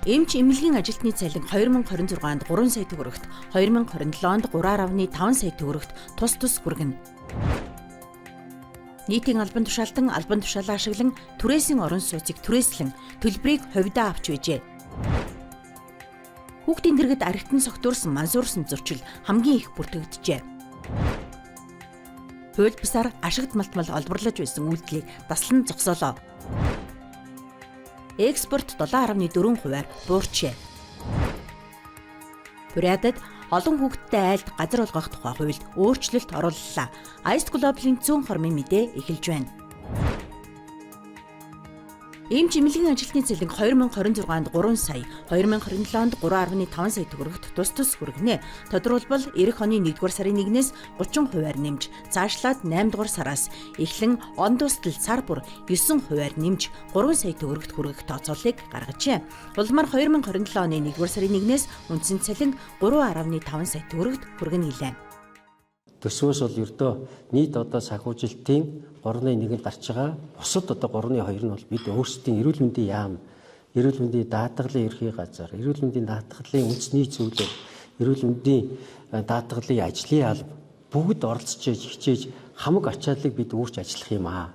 Эмч эмнэлгийн ажилтны цалин 2026 онд 3 сая төгрөгт, 2027 онд 3.5 сая төгрөгт тус хүргэнэ. Нийтийн албан тушаалтан албан тушаалаа ашиглан түрээсийн орон сууцыг түрээслэн төлбөрийг хувьдаа авч байжээ. Хүүхдийн дэргэд архитан согтуурсан мансуурсан зөрчил хамгийн их бүртгэгджээ. Хууль бусаар ашигт малтмал олборлож байсан үйлдэлийг таслан зогсоолоо. Экспорт 7.4%-аар буурчээ. Бурятад олон хүүхэдтэй айлд газар олгох тухай хуульд өөрчлөлт орууллаа. Ice Global-ийн зүүн хормын мэдээ эхэлж байна. Эмч эмнэлгийн ажилтны цалин 2026 онд 3 сая, 2027 онд 3.5 сая төгрөгт тус хүргэнэ. Тодорхойлбол эх оны 1-р сарын 1-ээс 30%-аар нэмж, цаашлаад 8-р сараас эхлэн он дуустал сар бүр 9%-аар нэмж 3 сая төгрөгт хүргэх тооцоолыг гаргажээ. Улмаар 2027 оны 1-р сарын 1-ээс үндсэн цалин 3.5 сая төгрөгт хүргэнэ гэлээ. Төсвөөс бол ердөө нийт одоо санхүүжилтийн 3.1-д гарч байгаа. Бусад одоо 3.2 нь бол бид өөрсдийн эрүүл мэндийн яам, эрүүл мэндийн даатгалын ерхий газар, эрүүл мэндийн даатгалын үндэсний зүйлүүд, эрүүл мэндийн даатгалын ажлын алба бүгд оролцож хичээж хамаг ачааллыг бид өөрч ажиллах юм аа.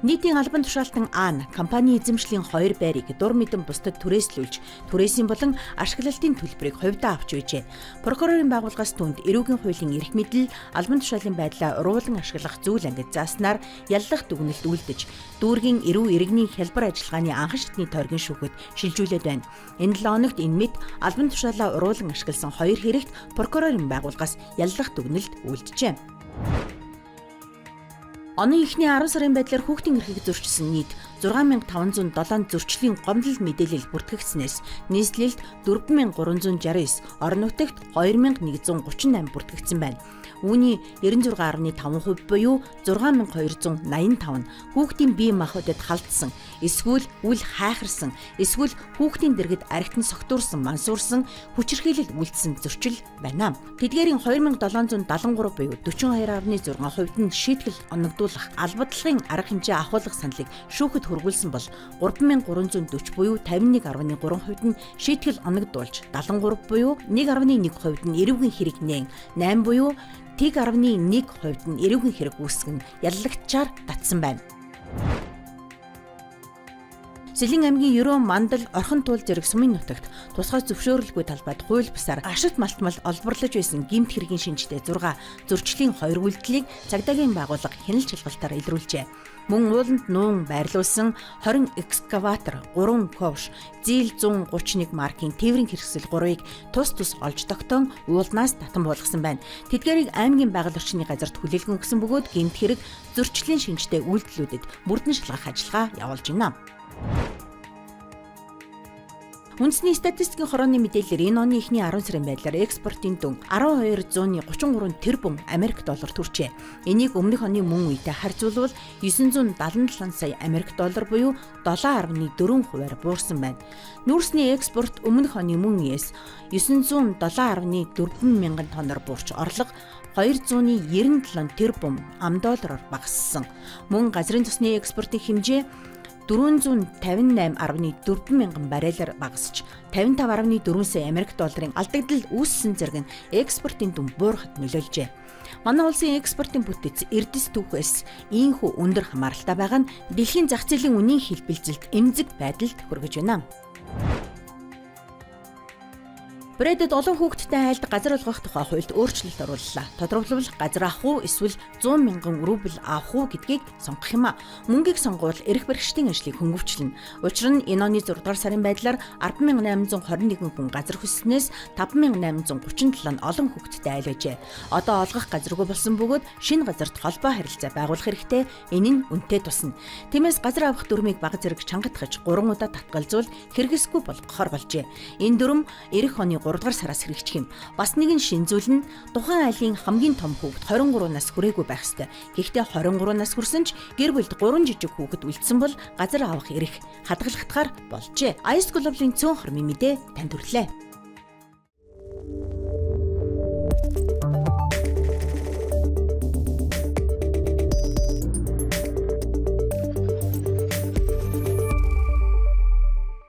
Нийтийн албан тушаалтан Аан компани эзэмшлийн 2 байрыг дур мэдэн бусдад түрээслүүлж, түрээсийн болон ашиглалтын төлбөрийг хувьдаа авч байжээ. Прокурорын байгууллагаас түүнд эрүүгийн хуулийн эрх мэдэл, албан тушаалын байдлаа уруулан ашиглах зүйл ангид зааснаар яллах дүгнэлт үлдэж, дүүргийн эрүү иргэний хялбар ажиллагааны анхан шатны тойргийн шүүхэд шилжүүлээд байна. Энэ 7 хоногт энэ мэт албан тушаалаа уруулан ашигласан 2 хэрэгт прокурорын байгууллагаас яллах дүгнэлт үлджээ. Оны эхний 10 сарын байдлаар хүүхдийн эрхийг зөрчсөн нийт 6507 зөрчлийн гомдол мэдээлэл бүртгэгдснээс нийслэлд 4369, орон нутагт 2138 бүртгэгдсэн байна. Үүний 96.5% буюу 6285 нь хүүхдийн бие махбодод халдсан, эсвэл үл хайхарсан, эсвэл хүүхдийн дэргэд архитан согтуурсан, мансуурсан, хүчирхийлэл үйлдсэн зөрчил байна. Тэдгээрийн 2773 буюу 42.6% нь шийтгэл оногдуулах, албадлагын арга хэмжээ ахуулах саналыг шүүхэд хөргүүлсэн бол 3340 буюу 51.3% нь шийтгэл оногдуулж, 73 буюу 1.1% нь эрүүгийн хэрэг нээн, 8 буюу 1.1% нь эрүүгийн хэрэг үүсгэн яллагчаар татсан байна. Сэлэн аймгийн Ерөө Мандал Орхон туул зэрэг Сумын нутагт тусгай зөвшөөрөлгүй талбайд хууль бусаар ашигт малтмал олборлож байсан гэмт хэргийн шинжтэй 6 зөрчлийн 2 үйлдэлийг цагдаагийн байгууллага хяналт шалгалтаар илрүүлжээ. Мөн ууланд нуун байрлуулсан 20 экскаватор, 3 ковш, зээл 131 маркийн тээврийн хэрэгсэл 3-ыг тус олж тогтоон уулнаас татан буулгасан байна. Тэдгээрийг аймгийн байгаль орчны газарт хүлээлгэн өгсөн бөгөөд гэмт хэрэг зөрчлийн шинжтэй үйлдэлүүдэд бүрдэн шалгах ажиллагаа явуулж байна. Үндэсний статистикийн хорооны мэдээлэлээр энэ оны эхний 10 сарын байдлаар экспортын дүн 1233 тэрбум Америк доллар төрчээ. Энийг өмнөх оны мөн үетэй харьцуулбал 977 сая Америк доллар буюу 7.4%-аар буурсан байна. Нүүрсний экспорт өмнөх оны мөн үеэс 907.4 мянган тонноор буурч орлого 297 тэрбум ам.доллараар багассан. Мөн газрын цусны экспортын хэмжээ 458.4 мянган баррелаар багасч 55.4 сая Америк долларын алдагдал үүссэн зэрэг нь экспортын дүн буурахад нөлөөлжээ. Манай улсын экспортын бүтэц эрдэс түүхээс ийхүү өндөр хамааралтай байгаа нь дэлхийн зах зээлийн үнийн хэлбэлзэлт эмзэг байдалд хүргэж байна. Бурятад олон хүүхэдтэй айлд газар олгох тухай хуульд өөрчлөлт орууллаа. Тодорхойлбол газар авах уу эсвэл 100 мянган рубль авах уу гэдгийг сонгох юм а. Мөнгийг сонгуул эрх баригчдын ажлыг хөнгөвчлөнө. Учир нь энэ оны 6 дугаар сарын байдлаар 10,821 хүн газар хүснээс 5,837 олон хүүхэдтэй айл байжээ. Одоо олгох газаргүй болсон бөгөөд шинэ газарт холбоо харилцаа байгуулах хэрэгтэй. Энэ нь үнэтэй тусна. Тиймээс газар авах дүрмийг бага зэрэг чангатгаж 3 удаа татгалзуул хэрэгсгүй болгохоор болжээ. Энэ дүрм эх оны 3 дугаар сараас хэрэгжих юм. Бас нэгэн шин зүйл нь тухайн айлын хамгийн том хүүхэд 23 нас хүрээгүй байх ёстой. Гэхдээ 23 нас хүрсэн ч гэр бүлд 3 жижиг хүүхэд үлдсэн бол газар авах эрх хадгалагдахаар болжээ. Ice Global-ийн цөөн хормын мэдээ танд хүрлээ.